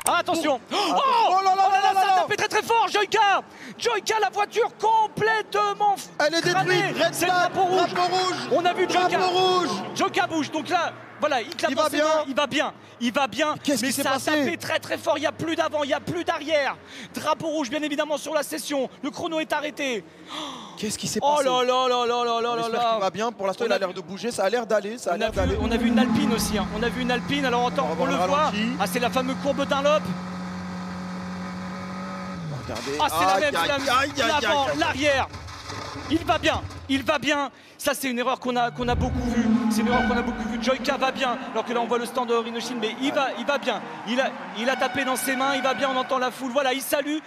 Ah, attention. Oh, oh là là là là ça a là. tapé très très fort, Joyka. Joyka, la voiture complètement Elle est détruite. Red C'est le flag, drapeau rouge. drapeau rouge. On a vu Joyka. Drapeau rouge. Joyka bouge, donc là, voilà, il claque Il dans va ses bien. mains, il va bien, il va bien. Qu'est-ce mais qui s'est ça a passé? tapé très très fort, il n'y a plus d'avant, il n'y a plus d'arrière. Drapeau rouge, bien évidemment, sur la session. Le chrono est arrêté. Qu'est-ce qui s'est Oh passé? là là là là là là là J'espère là. qu'il va bien. Pour l'instant, il a l'air de bouger. Ça a l'air d'aller. Ça a l'air d'aller. On a vu une Alpine aussi, hein. On a vu une Alpine, alors attends, on le voit. Ah, c'est la fameuse courbe Dunlop. Regardez. Ah, c'est la même, Aïe, c'est aïe, aïe, aïe, l'avant, aïe, aïe. l'arrière. Il va bien, il va bien. Ça, c'est une erreur qu'on a beaucoup vue. C'est une erreur qu'on a beaucoup vue. Joyka va bien, alors que là, on voit le stand de Rinoshin, mais il va bien. Il a tapé dans ses mains, il va bien, on entend la foule. Voilà, il salue.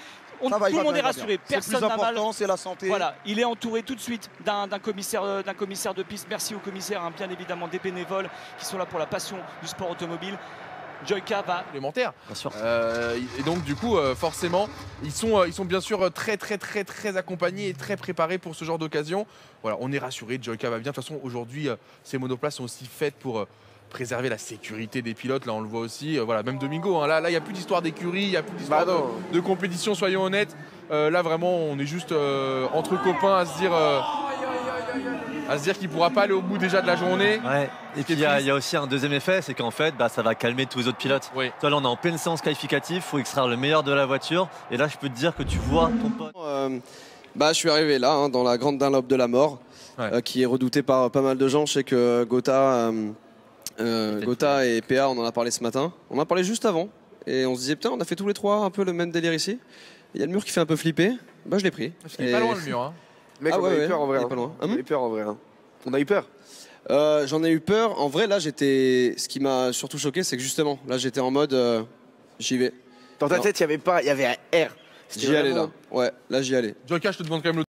Tout le monde est rassuré, personne n'a mal. Le plus important, c'est la santé. Voilà, il est entouré tout de suite d'un commissaire de piste. Merci aux commissaires, hein, bien évidemment, des bénévoles qui sont là pour la passion du sport automobile. Joyka va supplémentaire. Bien sûr. Et donc du coup forcément ils sont bien sûr très accompagnés et très préparés pour ce genre d'occasion. Voilà, on est rassuré, Joyka va bien. De toute façon aujourd'hui ces monoplaces sont aussi faites pour préserver la sécurité des pilotes. Là on le voit aussi, voilà, même Domingo, hein, là il n'y a plus d'histoire d'écurie, il n'y a plus d'histoire de compétition, soyons honnêtes. Là vraiment on est juste entre copains à se dire qu'il ne pourra pas aller au bout déjà de la journée. Ouais. Et puis il y a aussi un deuxième effet, c'est qu'en fait ça va calmer tous les autres pilotes. Oui. Toi là on est en pleine séance qualificative, il faut extraire le meilleur de la voiture. Et là je peux te dire que tu vois ton pote. Je suis arrivé là, hein, dans la grande Dunlop de la mort, Ouais. qui est redoutée par pas mal de gens. Je sais que Gotha et PA, on en a parlé ce matin. On en a parlé juste avant. Et on se disait, putain, on a fait tous les trois un peu le même délire ici. Il y a le mur qui fait un peu flipper. Je l'ai pris. Parce qu'il est pas loin le mur. Hein. Mec, on a eu peur en vrai. il est pas loin. On a eu peur en vrai. On a eu peur. J'en ai eu peur. En vrai, là, j'étais. Ce qui m'a surtout choqué, c'est que justement, là, j'étais en mode, j'y vais. Dans ta Non. tête, il y avait un R. C'était J'y allais là. vraiment- Ouais, là, j'y allais. Joyka, je te demande quand même le